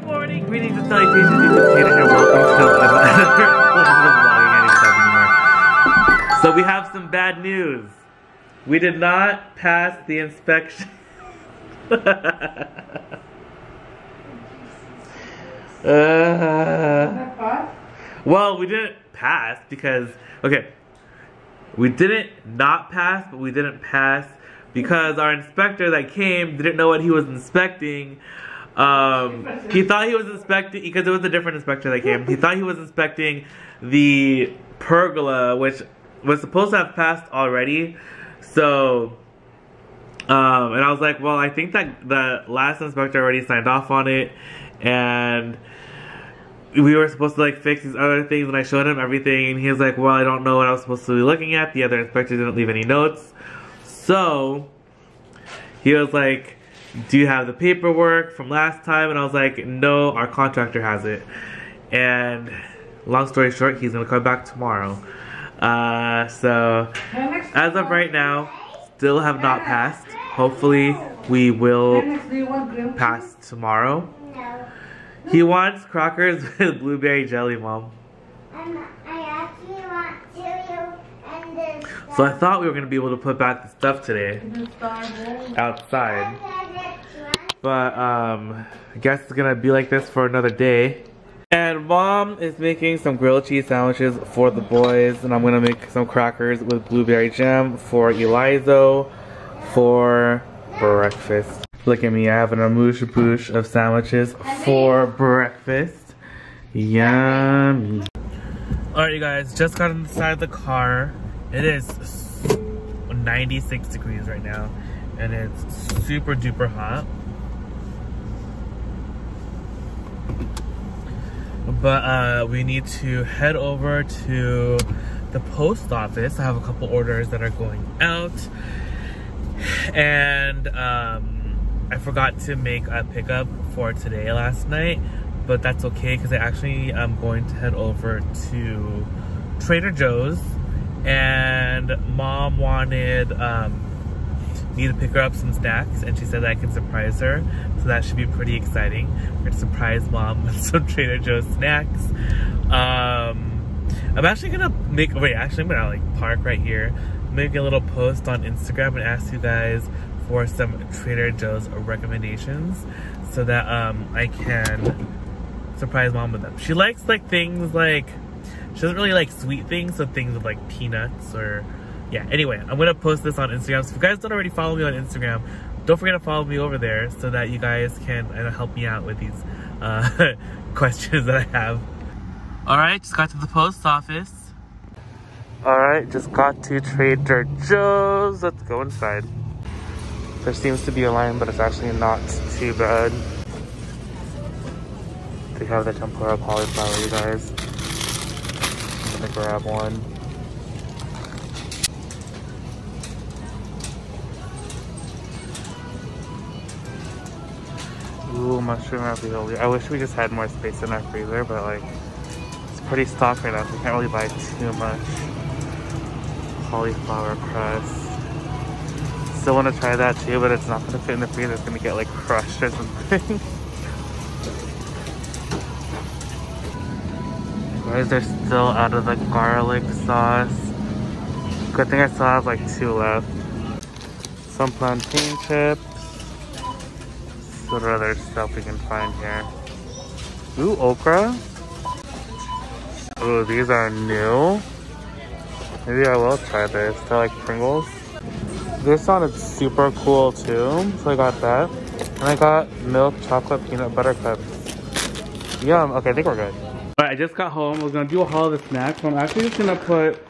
morning, greetings and salutations, itsHadrian here. Welcome to another vlogging. So we have some bad news. We did not pass the inspection. Well, we didn't pass because, okay, we didn't not pass, but we didn't pass because our inspector that came didn't know what he was inspecting. He thought he was inspecting, because it was a different inspector that came. He thought he was inspecting the pergola, which was supposed to have passed already. So, and I was like, well, I think that the last inspector already signed off on it, and we were supposed to like fix these other things, and I showed him everything, and he was like, well, I don't know what I was supposed to be looking at. The other inspector didn't leave any notes. So, he was like, do you have the paperwork from last time? And I was like, no, our contractor has it. And long story short, he's gonna come back tomorrow. So as of right now, still have not passed. Hopefully we will pass tomorrow. He wants crackers with blueberry jelly, Mom. I actually want cereal and this. So I thought we were gonna be able to put back the stuff today outside. But I guess it's gonna be like this for another day. And Mom is making some grilled cheese sandwiches for the boys, and I'm gonna make some crackers with blueberry jam for Elizo for breakfast. Look at me, I have an amuse-bouche of sandwiches for breakfast. Yummy. Alright you guys, just got inside the car. It is 96 degrees right now, and it's super duper hot. But we need to head over to the post office. I have a couple orders that are going out, and I forgot to make a pickup for today last night, but that's okay because I actually am going to head over to Trader Joe's, and Mom wanted me to pick her up some snacks, and she said that I can surprise her, so that should be pretty exciting. We're gonna surprise Mom with some Trader Joe's snacks. I'm actually gonna make, I'm gonna like park right here, make a little post on Instagram and ask you guys for some Trader Joe's recommendations so that I can surprise Mom with them. She likes like things like, she doesn't really like sweet things, so things with like peanuts or, yeah, anyway, I'm gonna post this on Instagram. So if you guys don't already follow me on Instagram, don't forget to follow me over there so that you guys can help me out with these questions that I have. Alright, just got to the post office. Alright, just got to Trader Joe's. Let's go inside. There seems to be a line, but it's actually not too bad. They have the tempura cauliflower, you guys. I'm gonna grab one. Ooh, mushroom ravioli. I wish we just had more space in our freezer, but like, it's pretty stocked right now, so we can't really buy too much. Cauliflower crust. Still want to try that too, but it's not going to fit in the freezer. It's going to get like crushed or something. Guys, they're still out of the garlic sauce. Good thing I still have like 2 left. Some plantain chips. What other stuff we can find here? Ooh, okra. Ooh, these are new. Maybe I will try this. They're like Pringles. This sounded super cool too, so I got that. And I got milk chocolate peanut butter cups. Yum. Okay, I think we're good. Alright, I just got home. I was gonna do a haul of the snacks, but I'm actually just gonna put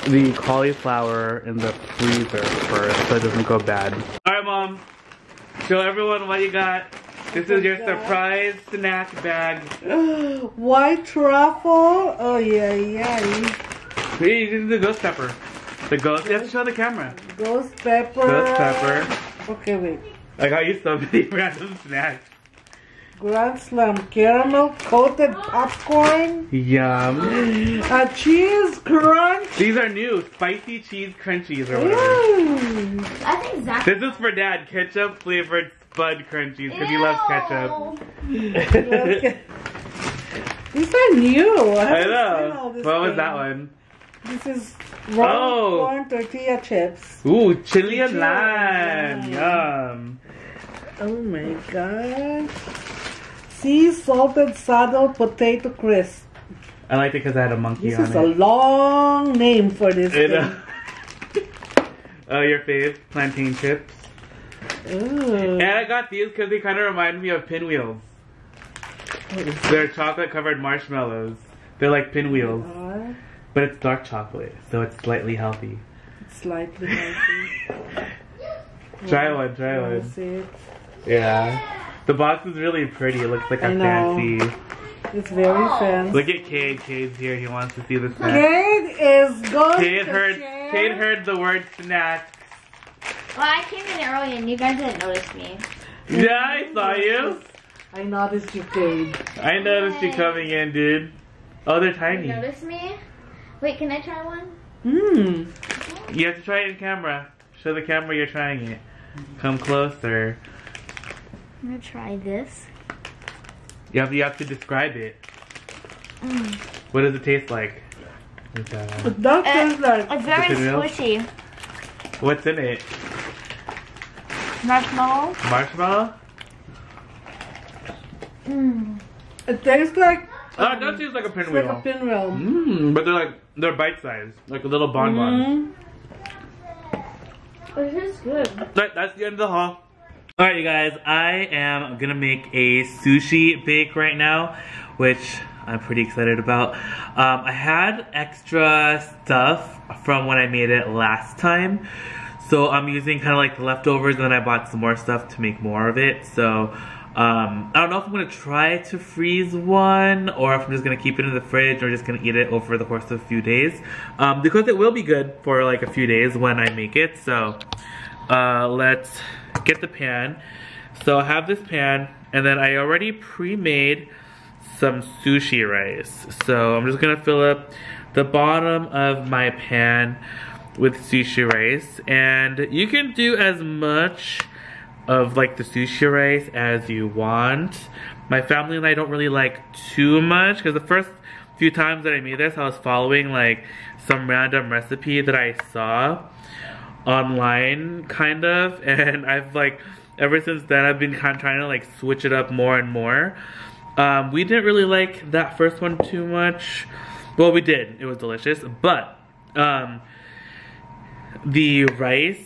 the cauliflower in the freezer first so it doesn't go bad. Alright, Mom. Show everyone what you got. This is your surprise snack bag. White truffle? Oh, yeah, yeah. Hey, this is the ghost pepper. The ghost, you have to show the camera. Ghost pepper. Ghost pepper. Okay, wait. I got you so many random snacks. Grand Slam caramel coated popcorn. Yum. A cheese crunch. These are new, spicy cheese crunchies or whatever. That's exactly. This is for Dad, ketchup flavored Bud Crunchies because he loves ketchup. These are new. I know. What was that one? This is raw corn tortilla chips. Ooh, chili and lime. Yum. Oh my god. Sea salted saddle potato crisp. I liked it because I had a monkey on it. This is a long name for this thing. Oh, your fave? Plantain chips. Ooh. And I got these because they kind of remind me of pinwheels. They're chocolate covered marshmallows. They're like pinwheels. But it's dark chocolate, so it's slightly healthy. It's slightly healthy. Try one. Yeah. The box is really pretty. It looks like a fancy. It's very fancy. Look at Cade. Cade's here. He wants to see the snack. Cade is going Cade heard the word snack. Well, I came in early and you guys didn't notice me. Yeah, I saw you. I noticed you, Cade. I noticed you coming in, dude. Oh, they're tiny. You noticed me? Wait, can I try one? You have to try it in camera. Show the camera you're trying it. Come closer. I'm gonna try this. You have to describe it. What does it taste like? It does taste like... It's very squishy. What's in it? Marshmallow. Marshmallow? It tastes like... Oh, it does taste like a pinwheel. It's like a pinwheel. But they're bite-sized. Like a little bonbons. It is good. Right, that's the end of the haul. Alright, you guys, I am gonna make a sushi bake right now, which I'm pretty excited about. I had extra stuff from when I made it last time, so I'm using kind of like the leftovers, and then I bought some more stuff to make more of it. So I don't know if I'm gonna try to freeze one, or if I'm just gonna keep it in the fridge, or just gonna eat it over the course of a few days, because it will be good for like a few days when I make it. So let's get the pan. So I have this pan, and then I already pre-made some sushi rice. So I'm just gonna fill up the bottom of my pan with sushi rice, and you can do as much of like the sushi rice as you want. My family and I don't really like too much, because the first few times that I made this, I was following like some random recipe that I saw online, kind of, and I've like ever since then I've been kind of trying to like switch it up more and more. We didn't really like that first one too much. Well, we did. It was delicious, but the rice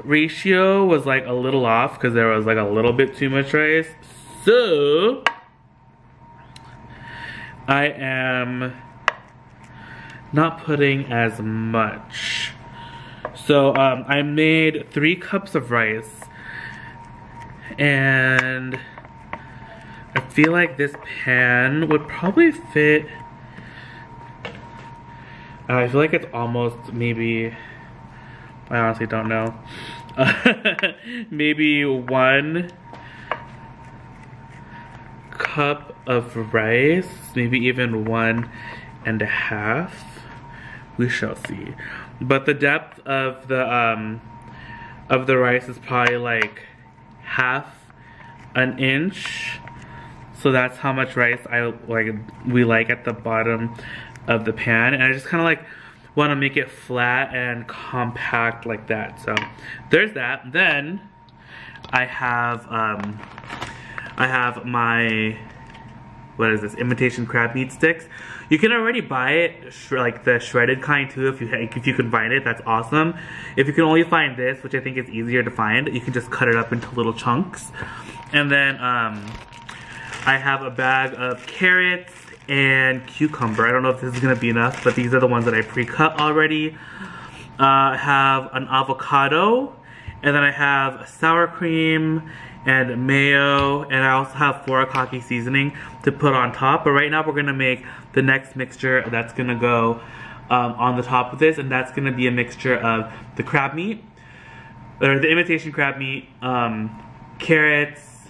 ratio was like a little off because there was like a little bit too much rice. So I am not putting as much. So I made 3 cups of rice, and I feel like this pan would probably fit. I feel like it's almost maybe, I honestly don't know. Maybe 1 cup of rice, maybe even 1.5. We shall see. But the depth of the rice is probably like ½ an inch. So that's how much rice we like at the bottom of the pan, and I just kind of like want to make it flat and compact like that. So there's that. Then I have my, what is this, imitation crab meat sticks. You can already buy it like the shredded kind too, if you can find it. That's awesome. If you can only find this, which I think is easier to find, you can just cut it up into little chunks. And then I have a bag of carrots and cucumber. I don't know if this is gonna be enough, but these are the ones that I pre-cut already. I have an avocado, and then I have sour cream and mayo, and I also have furikake seasoning to put on top. But right now we're gonna make the next mixture that's gonna go on the top of this, and that's gonna be a mixture of the crab meat, or the imitation crab meat, carrots,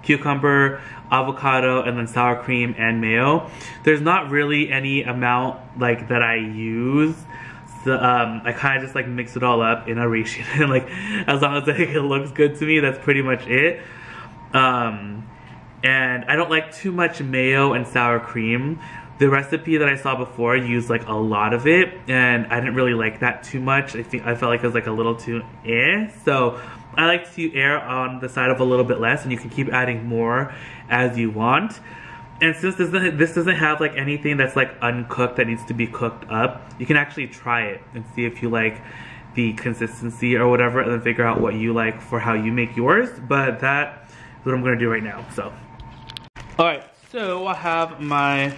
cucumber, avocado, and then sour cream and mayo. There's not really any amount like that I use, So I kind of just like mix it all up in a ratio, and like as long as like, it looks good to me, that's pretty much it. And I don't like too much mayo and sour cream. The recipe that I saw before used like a lot of it, and I didn't really like that too much. I felt like it was like a little too so I like to err on the side of a little bit less, and you can keep adding more as you want. And since this doesn't have like anything that's like uncooked that needs to be cooked up, you can actually try it and see if you like the consistency or whatever, and then figure out what you like for how you make yours. But that is what I'm gonna do right now. So, all right. So I have my.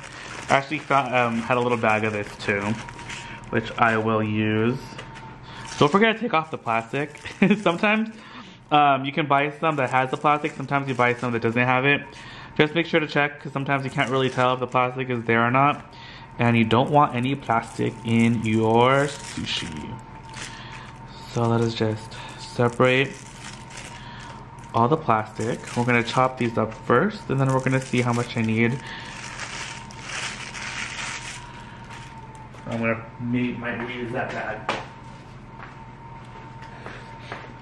I actually had a little bag of this too, which I will use. Don't forget to take off the plastic. Sometimes you can buy some that has the plastic. Sometimes you buy some that doesn't have it. Just make sure to check, because sometimes you can't really tell if the plastic is there or not. And you don't want any plastic in your sushi. So let us just separate all the plastic. We're gonna chop these up first, and then we're gonna see how much I need. Might reuse that bag.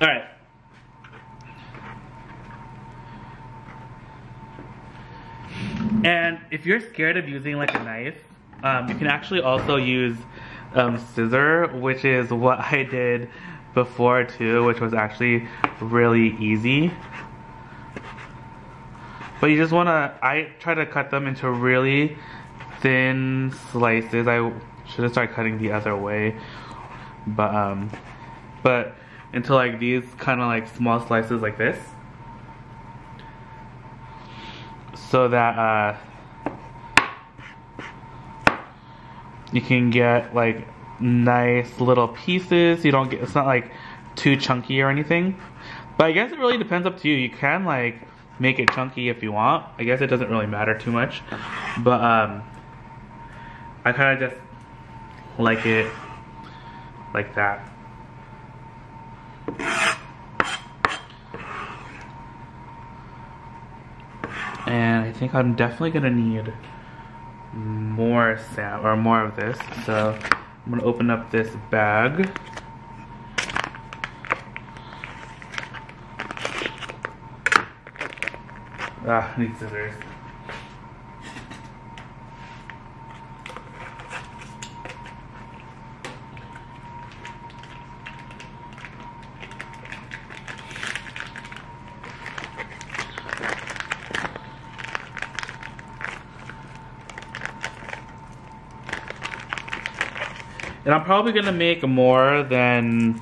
All right. And if you're scared of using like a knife, you can actually also use scissor, which is what I did before too, which was actually really easy. But you just wanna, I try to cut them into really thin slices. I should have started cutting the other way, but into like these kind of like small slices like this, so that you can get like nice little pieces. You don't get, it's not like too chunky or anything. But I guess it really depends up to you. You can like make it chunky if you want. I guess it doesn't really matter too much, but I kind of just like it like that. And I think I'm definitely gonna need more more of this. So I'm gonna open up this bag. I need scissors. And I'm probably gonna make more than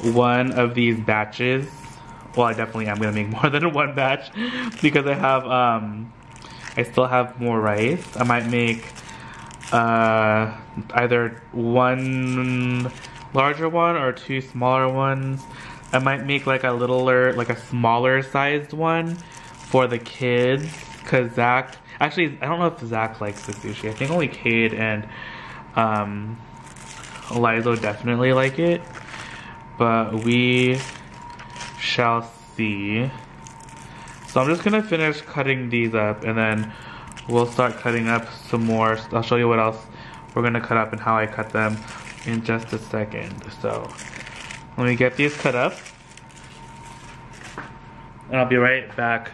one of these batches. Well, I definitely am gonna make more than one batch, because I have, I still have more rice. I might make either one larger one or two smaller ones. I might make like a littler, like a smaller sized one for the kids, cause Zach, actually, I don't know if Zach likes the sushi. I think only Cade and Lizo definitely like it, but we shall see. So I'm just gonna finish cutting these up, and then we'll start cutting up some more. I'll show you what else we're gonna cut up and how I cut them in just a second. So let me get these cut up, and I'll be right back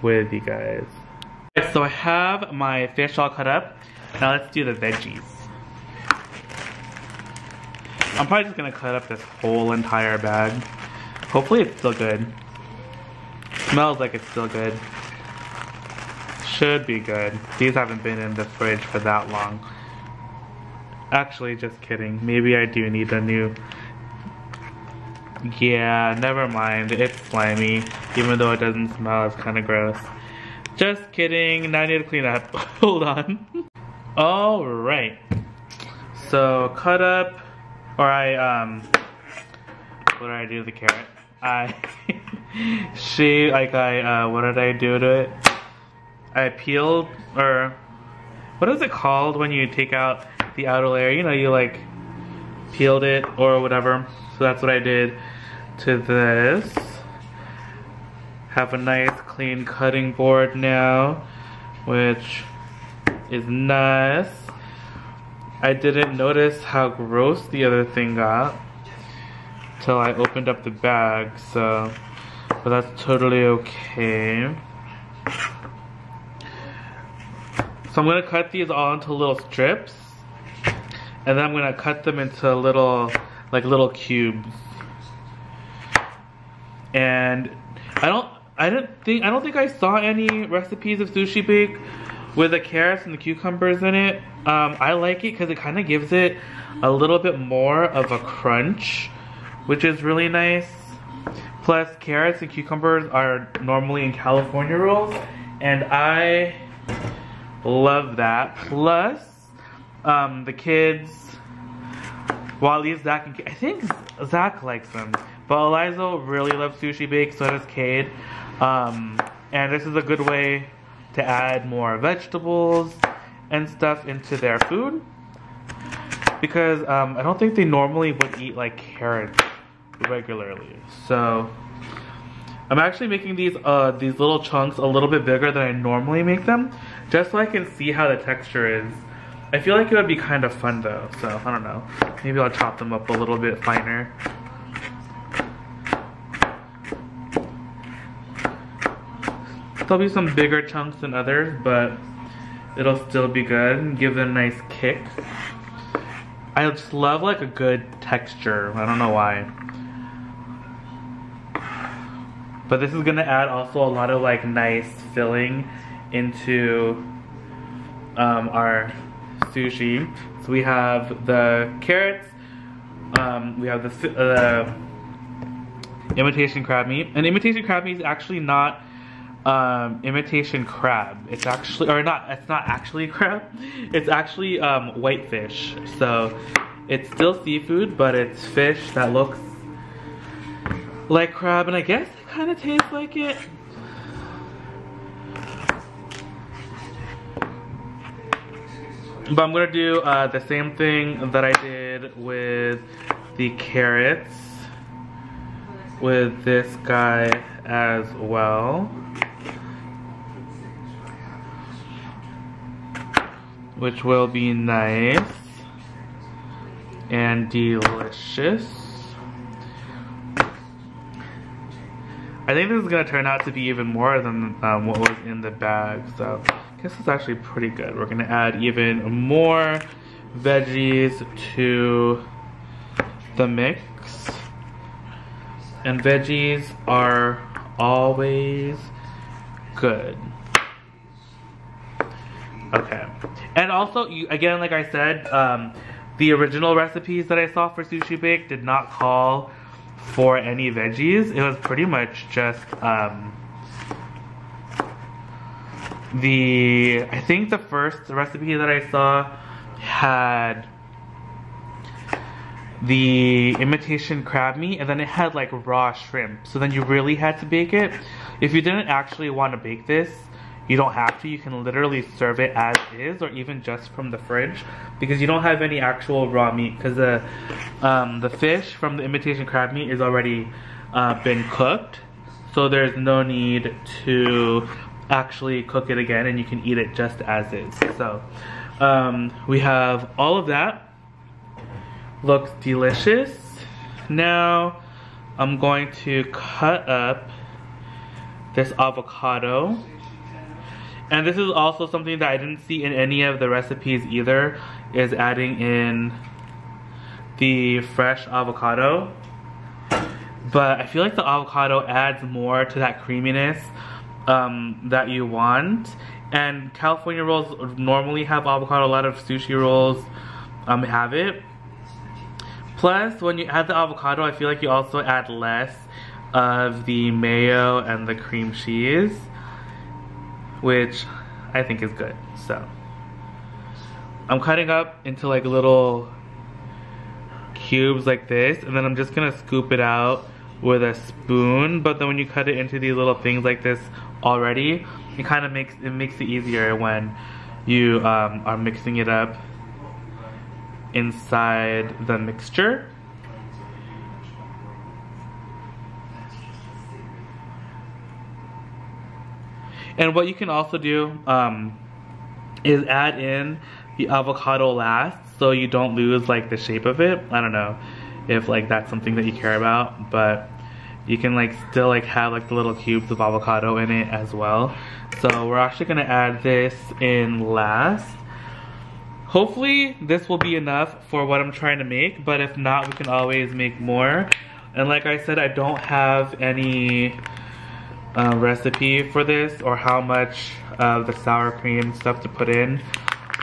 with you guys. So I have my fish all cut up. Now let's do the veggies. I'm probably just gonna cut up this whole entire bag. Hopefully it's still good. Smells like it's still good. Should be good. These haven't been in the fridge for that long. Actually, just kidding. Maybe I do need a new... Yeah, never mind. It's slimy. Even though it doesn't smell, it's kind of gross. Just kidding. Now I need to clean up. Hold on. Alright. So, cut up... Or what did I do to the carrot? What did I do to it? I peeled, or what is it called when you take out the outer layer? You know, you like peeled it or whatever. So that's what I did to this. Have a nice clean cutting board now, which is nice. I didn't notice how gross the other thing got till I opened up the bag, so, but that's totally okay. So I'm gonna cut these all into little strips, and then I'm gonna cut them into little cubes. And I don't think I saw any recipes of sushi bake with the carrots and the cucumbers in it. I like it because it kind of gives it a little bit more of a crunch, which is really nice. Plus, carrots and cucumbers are normally in California rolls, and I love that. Plus, the kids, well, at least Zach and I think Zach likes them, but Eliza really loves sushi bake, so does Cade. And this is a good way to add more vegetables and stuff into their food, because I don't think they normally would eat like carrots regularly. So I'm actually making these little chunks a little bit bigger than I normally make them, just so I can see how the texture is. I feel like it would be kind of fun though, so I don't know. Maybe I'll chop them up a little bit finer. There'll be some bigger chunks than others, but it'll still be good and give it a nice kick. I just love like a good texture. I don't know why. But this is gonna add also a lot of like nice filling into our sushi. So we have the carrots, we have the imitation crab meat. And imitation crab meat is actually not imitation crab. It's actually, or not, it's not actually crab. It's actually whitefish. So it's still seafood, but it's fish that looks like crab, and I guess it kind of tastes like it. But I'm gonna do the same thing that I did with the carrots with this guy as well, which will be nice and delicious. I think this is gonna turn out to be even more than what was in the bag, so I guess it's actually pretty good. We're gonna add even more veggies to the mix. And veggies are always good. Okay. And also, again, like I said, the original recipes that I saw for Sushi Bake did not call for any veggies. It was pretty much just I think the first recipe that I saw had the imitation crab meat, and then it had like raw shrimp, so then you really had to bake it. If you didn't actually want to bake this, you don't have to. You can literally serve it as is, or even just from the fridge, because you don't have any actual raw meat, because the fish from the imitation crab meat is already been cooked, so there's no need to actually cook it again, and you can eat it just as is. So we have all of that. Looks delicious. Now I'm going to cut up this avocado. And this is also something that I didn't see in any of the recipes either, is adding in the fresh avocado. But I feel like the avocado adds more to that creaminess that you want. And California rolls normally have avocado. A lot of sushi rolls have it. Plus, when you add the avocado, I feel like you also add less of the mayo and the cream cheese, which I think is good. So I'm cutting up into like little cubes like this, and then I'm just gonna scoop it out with a spoon. But then when you cut it into these little things like this already, it kind of makes it easier when you are mixing it up inside the mixture. And what you can also do is add in the avocado last. so you don't lose like the shape of it. I don't know if like that's something that you care about, but you can like still like have like the little cubes of avocado in it as well. So we're actually gonna add this in last. Hopefully this will be enough for what I'm trying to make, but if not, we can always make more. And like I said, I don't have any recipe for this or how much of the sour cream stuff to put in.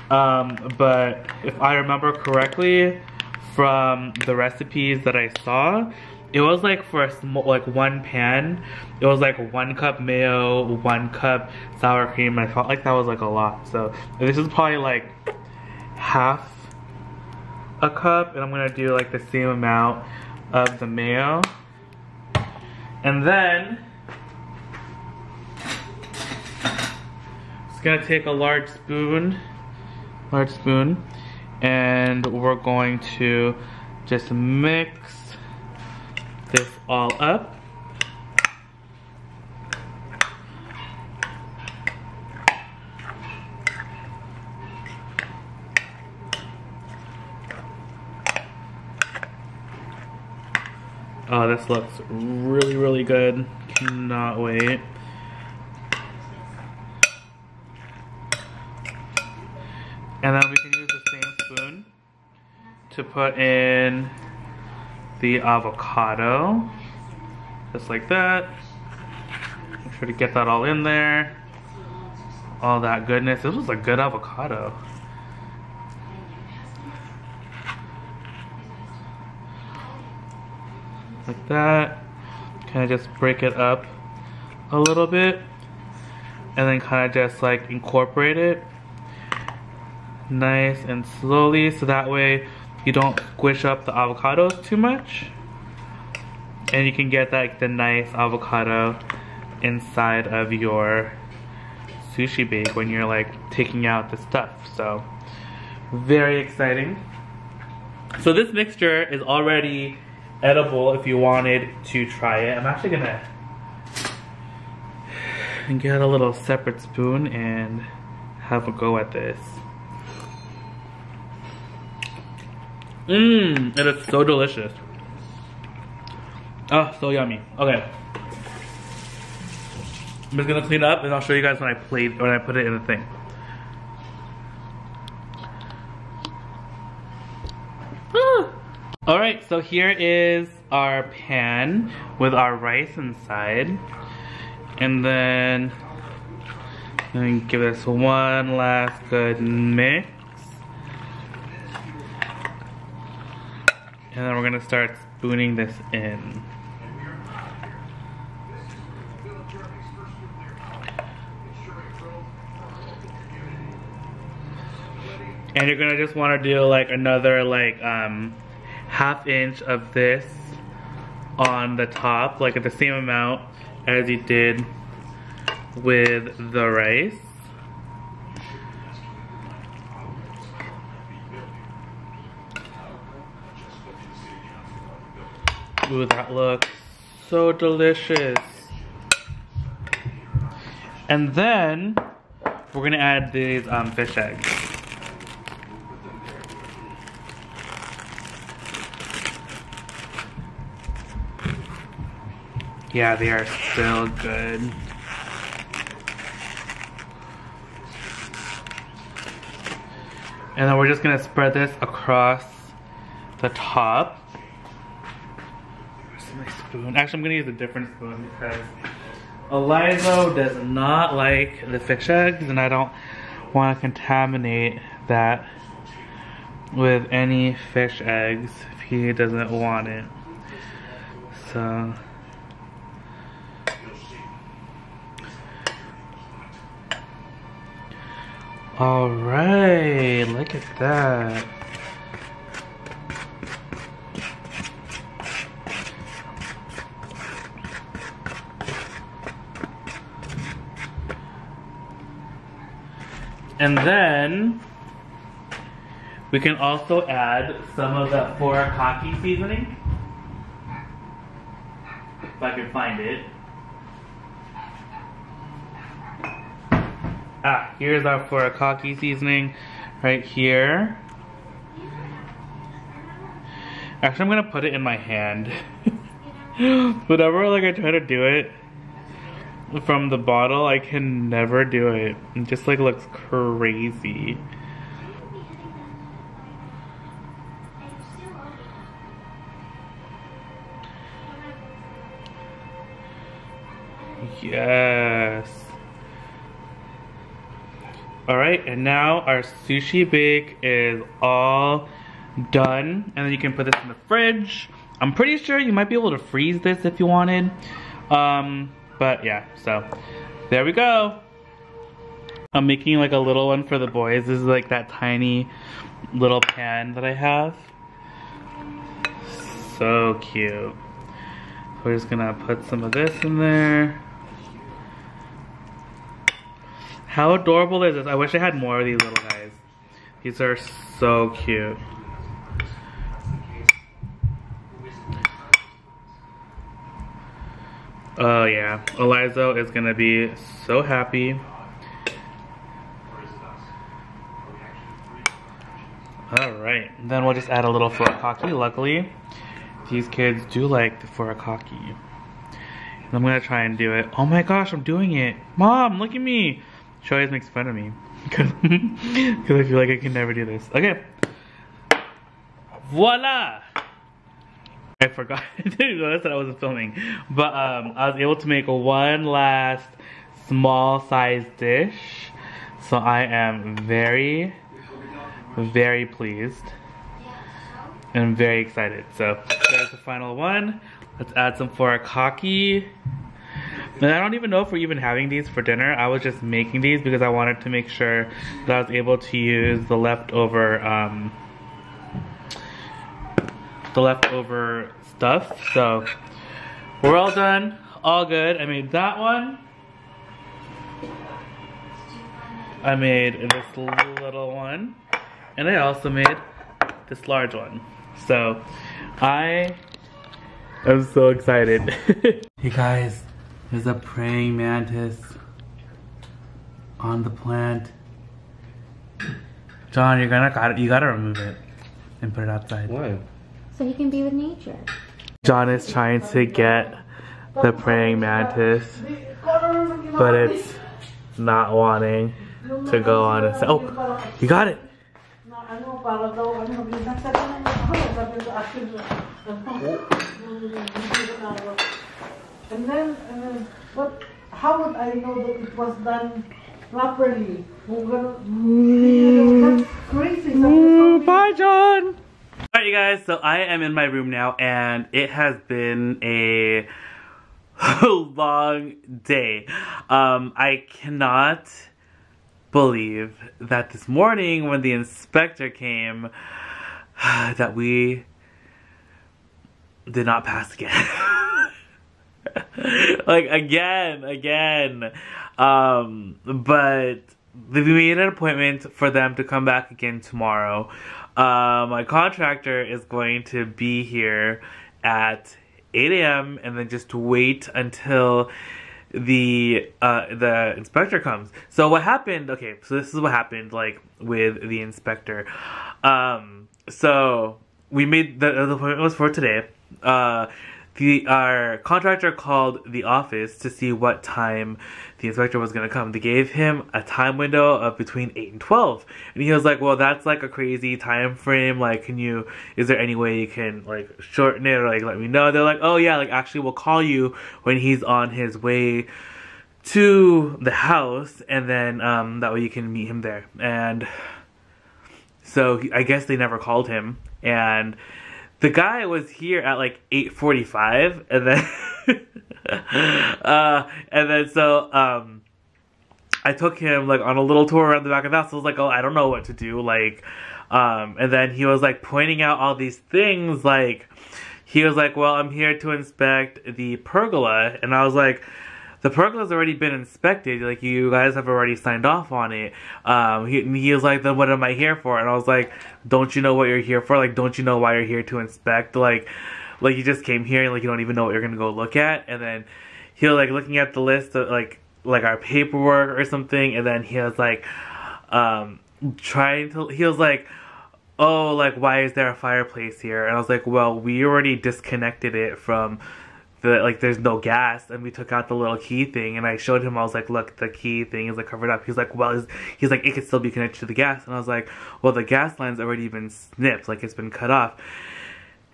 But if I remember correctly from the recipes that I saw, it was like for a small, like one pan, it was like 1 cup mayo, 1 cup sour cream. I felt like that was like a lot. So this is probably like half a cup, and I'm gonna do like the same amount of the mayo. And then just gonna take a large spoon, and we're going to just mix this all up. Oh, this looks really, really good. Cannot wait. And then we can use the same spoon to put in the avocado. Just like that. Make sure to get that all in there. All that goodness. This was a good avocado. Like that. Kind of just break it up a little bit. And then kind of just like incorporate it. Nice and slowly, so that way you don't squish up the avocados too much. And you can get like the nice avocado inside of your sushi bake when you're like taking out the stuff. So very exciting. So this mixture is already edible if you wanted to try it. I'm actually gonna get a little separate spoon and have a go at this. It is so delicious. Oh, so yummy. Okay. I'm just gonna clean up and I'll show you guys when I put it in the thing. Alright, so here is our pan with our rice inside. And then I'm gonna give this one last good mix. And then we're gonna start spooning this in. And you're gonna just wanna do like another like ½ inch of this on the top, like at the same amount as you did with the rice. Ooh, that looks so delicious. And then we're gonna add these fish eggs. Yeah, they are still good. And then we're just gonna spread this across the top. Where's my spoon? Actually, I'm gonna use a different spoon because Eliza does not like the fish eggs, and I don't want to contaminate that with any fish eggs if he doesn't want it. So alright, look at that. And then we can also add some of the furikake seasoning, if I can find it. Here's our furikake seasoning right here. Actually, I'm gonna put it in my hand. Whenever like I try to do it from the bottle, I can never do it. It just like looks crazy. Yes. Alright, and now our sushi bake is all done. And then you can put this in the fridge. I'm pretty sure you might be able to freeze this if you wanted. But yeah, so there we go. I'm making like a little one for the boys. This is like that tiny little pan that I have. So cute. We're just gonna put some of this in there. How adorable is this? I wish I had more of these little guys. These are so cute. Oh yeah, Eliza is gonna be so happy. Alright, then we'll just add a little furikake. Luckily, these kids do like the furikake. And I'm gonna try and do it. Oh my gosh, I'm doing it. Mom, look at me. She always makes fun of me. Because I feel like I can never do this. Okay. Voila! I forgot. I didn't notice that I wasn't filming. But I was able to make one last small sized dish. So I am very, very pleased. And very excited. So there's the final one. Let's add some furikake. And I don't even know if we're even having these for dinner. I was just making these because I wanted to make sure that I was able to use the leftover stuff. So we're all done, all good. I made that one. I made this little one, and I also made this large one. So I am so excited. Hey guys, there's a praying mantis on the plant. John, you gotta remove it and put it outside. Why? So he can be with nature. John is trying to get the praying mantis, but it's not wanting to go on and say, oh, you got it. And then, but how would I know that it was done properly? That's crazy. Bye, John. Alright, you guys, so I am in my room now, and it has been a long day. I cannot believe that this morning when the inspector came, that we did not pass again. Like, again. But we made an appointment for them to come back again tomorrow. My contractor is going to be here at 8 a.m. and then just wait until the inspector comes. So what happened, okay, so this is what happened, like, with the inspector. So we made, the appointment was for today. Our contractor called the office to see what time the inspector was going to come. They gave him a time window of between 8 and 12. And he was like, well, that's like a crazy time frame. Like, is there any way you can like shorten it or like let me know? They're like, oh yeah, like actually we'll call you when he's on his way to the house. And then that way you can meet him there. And so I guess they never called him. And the guy was here at like 8:45, and then so I took him like on a little tour around the back of the house. I was like, oh, I don't know what to do, like, and then he was like pointing out all these things, like he was like, well, I'm here to inspect the pergola, and I was like, the pergola's already been inspected, like you guys have already signed off on it. He was like, then what am I here for? And I was like, don't you know what you're here for? Like, don't you know why you're here to inspect? Like you just came here and like you don't even know what you're gonna go look at. And then he was like looking at the list of like our paperwork or something, and then he was like he was like, oh, like, why is there a fireplace here? And I was like, well, we already disconnected it from the, like, there's no gas, and we took out the little key thing, and I showed him, I was like, look, the key thing is, like, covered up. He's like, well, he's like, it could still be connected to the gas. And I was like, well, the gas line's already been snipped, like, it's been cut off.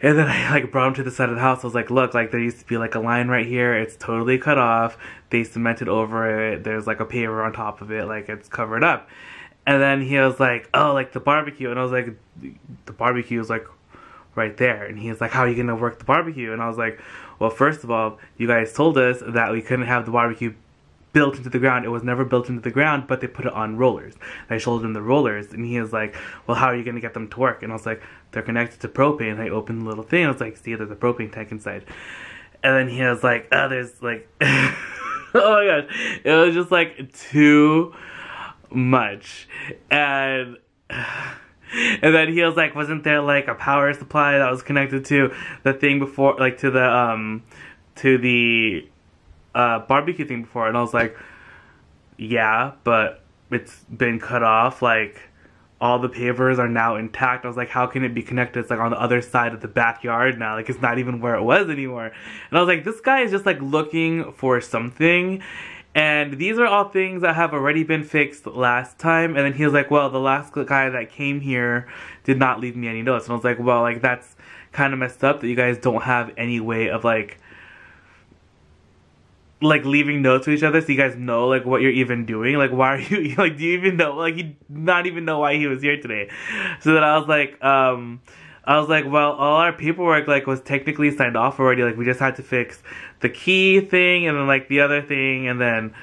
And then I, like, brought him to the side of the house. I was like, look, like, there used to be, like, a line right here. It's totally cut off. They cemented over it. There's, like, a paver on top of it. Like, it's covered up. And then he was like, oh, like, the barbecue. And I was like, the barbecue is, like, right there. And he was like, how are you going to work the barbecue? And I was like, well, first of all, you guys told us that we couldn't have the barbecue built into the ground. It was never built into the ground, but they put it on rollers. And I showed him the rollers, and he was like, well, how are you going to get them to work? And I was like, they're connected to propane. And I opened the little thing. I was like, see, there's a propane tank inside. And then he was like, oh, there's like, oh my gosh. It was just like too much. And then he was like, wasn't there like a power supply that was connected to the thing before, like to the barbecue thing before? And I was like, yeah, but it's been cut off. Like, all the pavers are now intact. I was like, how can it be connected? It's like on the other side of the backyard now. Like, it's not even where it was anymore. And I was like, this guy is just like looking for something. And these are all things that have already been fixed last time. And then he was like, well, the last guy that came here did not leave me any notes. And I was like, well, like, that's kind of messed up that you guys don't have any way of like leaving notes to each other so you guys know like what you're even doing. Like, why are you like, do you even know, like, you not even know why he was here today? So then I was like, well, all our paperwork like was technically signed off already. Like, we just had to fix the key thing and then like the other thing. And then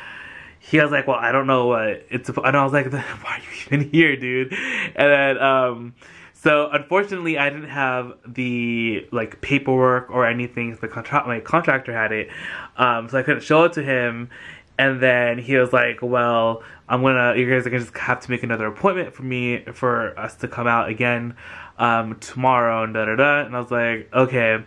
he was like, well, I don't know what it's, and I was like, why are you even here, dude? And then so unfortunately I didn't have the like paperwork or anything. So my contractor had it, so I couldn't show it to him. And then he was like, well, you guys are gonna just have to make another appointment for us to come out again tomorrow and da-da-da. And I was like, okay.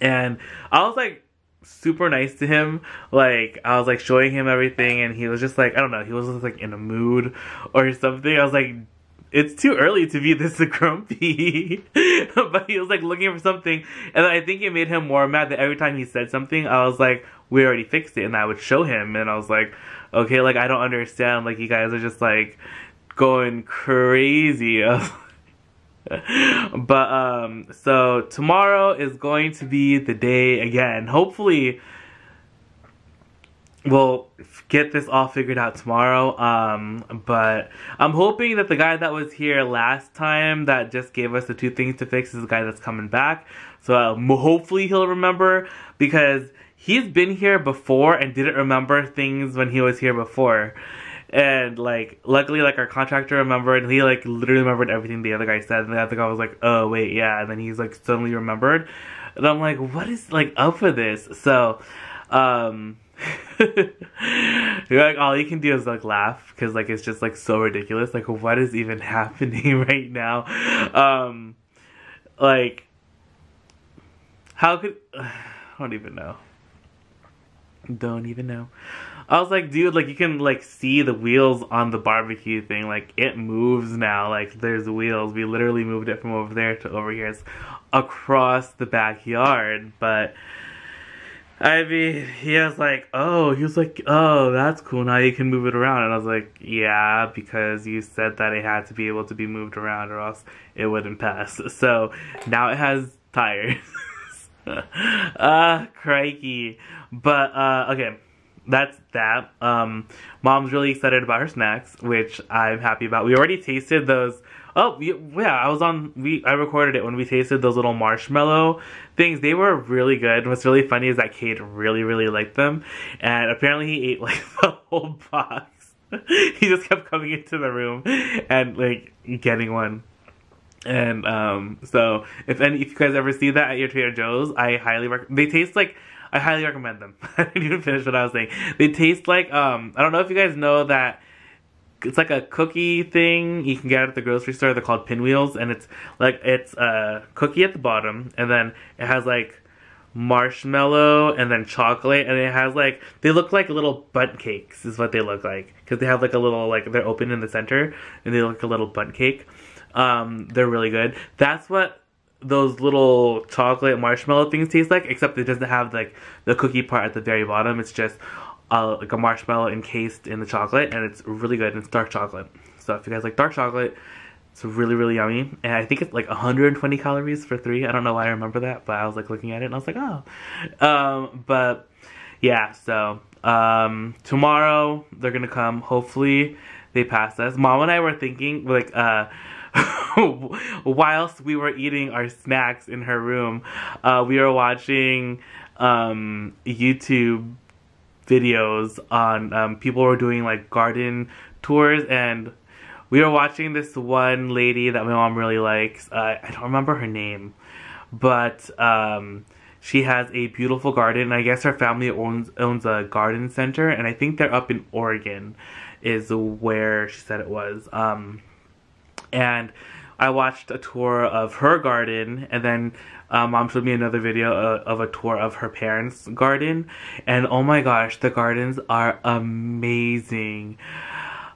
And I was like super nice to him. Like, I was like showing him everything, and he was just like, I don't know, he was just like in a mood or something. I was like, it's too early to be this grumpy. But he was like looking for something, and I think it made him more mad that every time he said something, I was like, we already fixed it. And I would show him, and I was like, okay, like, I don't understand, like, you guys are just like going crazy. But so tomorrow is going to be the day again. Hopefully we'll get this all figured out tomorrow. But I'm hoping that the guy that was here last time that just gave us the 2 things to fix is the guy that's coming back. So hopefully he'll remember, because he's been here before and didn't remember things when he was here before. And like, luckily, like, our contractor remembered, and he like literally remembered everything the other guy said. And the other guy was like, oh wait, yeah. And then he's like suddenly remembered, and I'm like, what is like up with this? So like, all you can do is like laugh, because like it's just like so ridiculous. Like, what is even happening right now? Like, how could I don't even know. I was like, dude, like, you can like see the wheels on the barbecue thing. Like, it moves now. Like, there's wheels. We literally moved it from over there to over here. It's across the backyard. But I mean, he was like, oh, that's cool. Now you can move it around. And I was like, yeah, because you said that it had to be able to be moved around or else it wouldn't pass. So now it has tires. Crikey. But okay, that's that. Mom's really excited about her snacks, which I'm happy about. We already tasted those. Oh yeah, I recorded it when we tasted those little marshmallow things. They were really good. What's really funny is that Kate really liked them, and apparently he ate like the whole box. He just kept coming into the room and like getting one. And so if you guys ever see that at your Trader Joe's, I highly recommend. They taste like, I highly recommend them. I didn't even finish what I was saying. They taste like I don't know if you guys know that it's like a cookie thing you can get at the grocery store. They're called pinwheels, and it's a cookie at the bottom, and then it has like marshmallow and then chocolate, and it has like, they look like little bundt cakes is what they look like, because they have like a little, like, they're open in the center and they look like a little bundt cake. They're really good. That's what those little chocolate marshmallow things taste like, except it doesn't have like the cookie part at the very bottom. It's just like a marshmallow encased in the chocolate, and it's really good. And it's dark chocolate. So if you guys like dark chocolate, it's really, really yummy. And I think it's like 120 calories for 3. I don't know why I remember that, but I was like looking at it and I was like, oh. But yeah, so tomorrow they're gonna come. Hopefully they pass us. Mom and I were thinking, like, whilst we were eating our snacks in her room, we were watching YouTube videos on people were doing like garden tours, and we were watching this one lady that my mom really likes. I don't remember her name, but she has a beautiful garden, and I guess her family owns a garden center, and I think they're up in Oregon is where she said it was. And I watched a tour of her garden, and then Mom showed me another video of a tour of her parents' garden, and oh my gosh, the gardens are amazing.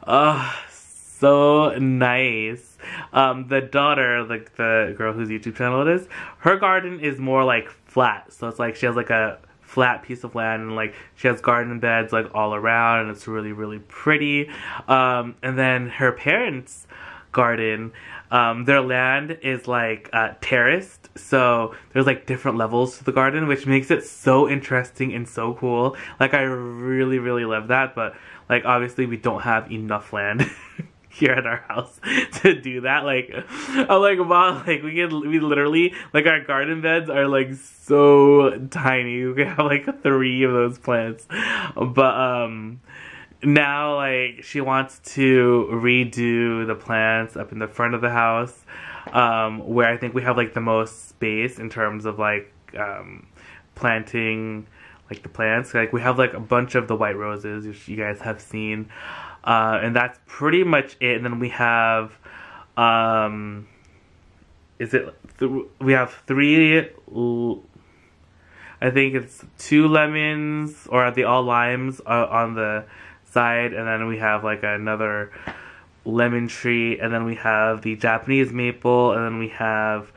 So nice. The daughter, like the girl whose YouTube channel it is, her garden is more like flat, so it's like she has like a flat piece of land, and like she has garden beds like all around, and it's really, really pretty. And then her parents' garden, their land is like terraced, so there's like different levels to the garden, which makes it so interesting and so cool. Like I really, really love that, but like obviously we don't have enough land here at our house to do that. Like I'm like, Mom, like we literally, like our garden beds are like so tiny. We have like 3 of those plants, but now like she wants to redo the plants up in the front of the house, where I think we have like the most space in terms of like planting like the plants. Like we have like a bunch of the white roses, which you guys have seen, and that's pretty much it. And then we have we have 3, I think it's 2 lemons, or are they all limes on the side, and then we have like another lemon tree, and then we have the Japanese maple, and then we have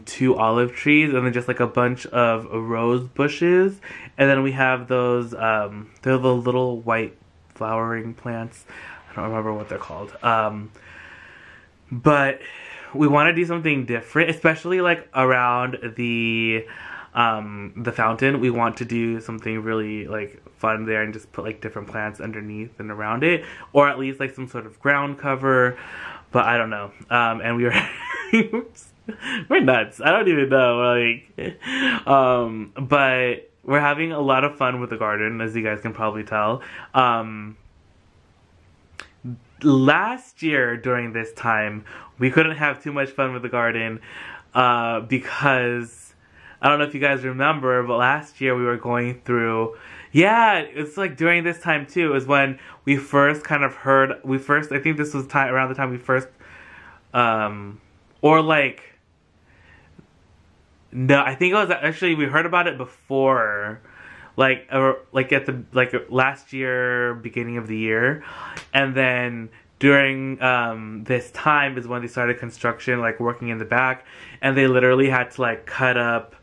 2 olive trees, and then just like a bunch of rose bushes, and then we have those they're the little white flowering plants. I don't remember what they're called, but we want to do something different, especially like around the fountain. We want to do something really like fun there and just put like different plants underneath and around it, or at least like some sort of ground cover, but I don't know. And we were we're nuts. I don't even know, like but we're having a lot of fun with the garden, as you guys can probably tell. Last year during this time we couldn't have too much fun with the garden because I don't know if you guys remember, but last year we were going through, yeah, it's like during this time too, is when we first kind of heard, I think this was around the time we first, or like, no, I think it was actually, we heard about it before, like at the, like last year, beginning of the year, and then during this time is when they started construction, like working in the back, and they literally had to like cut up.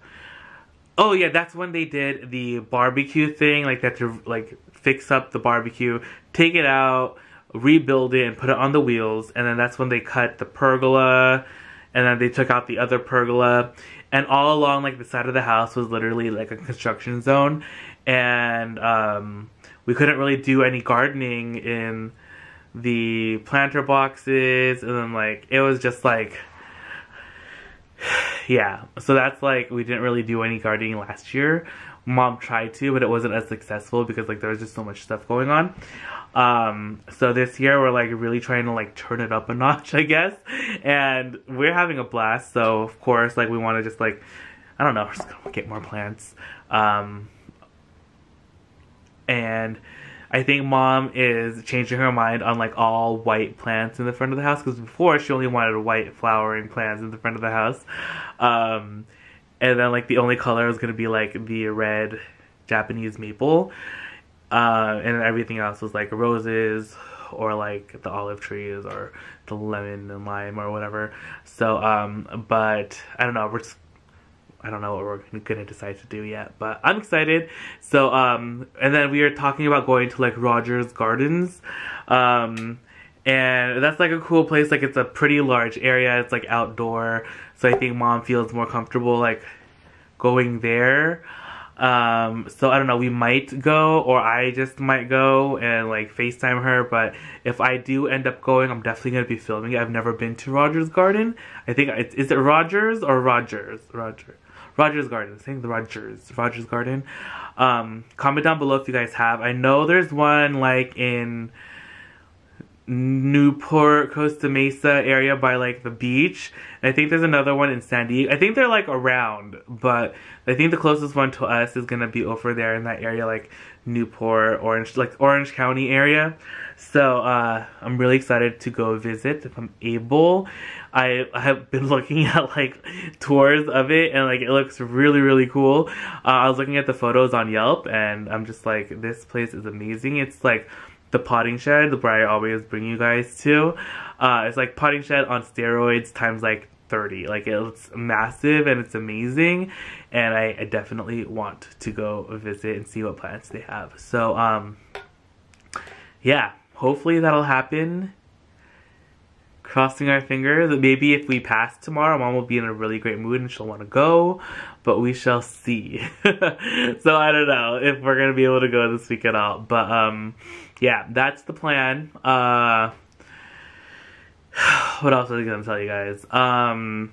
Oh yeah, that's when they did the barbecue thing, like that, to like fix up the barbecue, take it out, rebuild it, and put it on the wheels, and then that's when they cut the pergola, and then they took out the other pergola, and all along like the side of the house was literally like a construction zone, and we couldn't really do any gardening in the planter boxes, and then like it was just like, yeah, so that's like, we didn't really do any gardening last year. Mom tried to, but it wasn't as successful because like there was just so much stuff going on. So this year we're like really trying to like turn it up a notch, I guess, and we're having a blast. So of course, like we want to just like, I don't know, we're just gonna get more plants. And I think Mom is changing her mind on like all white plants in the front of the house, because before she only wanted white flowering plants in the front of the house. And then like the only color was going to be like the red Japanese maple. And everything else was like roses, or like the olive trees or the lemon and lime or whatever. So but I don't know, I don't know what we're gonna decide to do yet, but I'm excited. So and then we are talking about going to like Rogers Gardens, and that's like a cool place. Like it's a pretty large area, it's like outdoor, so I think mom feels more comfortable like going there. So I don't know, we might go, or I just might go and like FaceTime her, but if I do end up going, I'm definitely going to be filming it. I've never been to Rogers Garden. I think, is it Rogers or Rogers? Rogers Garden. I think the Rogers Garden. Comment down below if you guys have. I know there's one like in Newport, Costa Mesa area by like the beach. And I think there's another one in San Diego. I think they're like around, but I think the closest one to us is gonna be over there in that area, like Newport, Orange County area. So I'm really excited to go visit if I'm able. I have been looking at like tours of it, and like it looks really, really cool. I was looking at the photos on Yelp, and I'm just like, this place is amazing. It's like the potting shed where I always bring you guys to. It's like potting shed on steroids times like 30. Like it's massive and it's amazing, and I definitely want to go visit and see what plants they have. So yeah, hopefully that'll happen. Crossing our fingers. Maybe if we pass tomorrow, mom will be in a really great mood and she'll want to go, but we shall see. So I don't know if we're gonna be able to go this week at all, but yeah, that's the plan. What else was I gonna tell you guys? I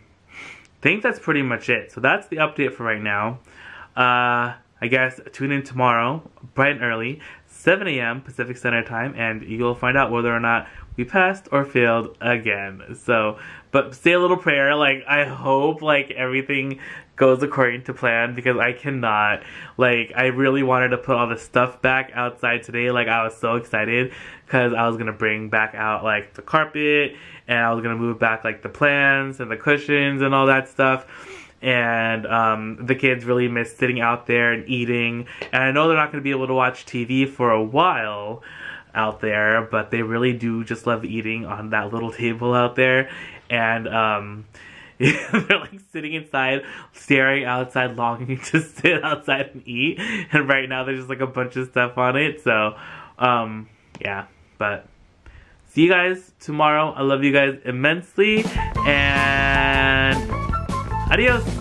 think that's pretty much it. So that's the update for right now. I guess tune in tomorrow, bright and early, 7 a.m. Pacific Standard Time, and you'll find out whether or not we passed or failed again. So, but say a little prayer. Like, I hope like everything goes according to plan, because I cannot, like, I really wanted to put all the stuff back outside today. Like, I was so excited because I was gonna bring back out like the carpet, and I was gonna move back like the plants and the cushions and all that stuff. And the kids really miss sitting out there and eating, and I know they're not going to be able to watch TV for a while out there, but they really do just love eating on that little table out there. And they're like sitting inside, staring outside, longing to sit outside and eat, and right now there's just like a bunch of stuff on it. So yeah, but see you guys tomorrow. I love you guys immensely, and adios.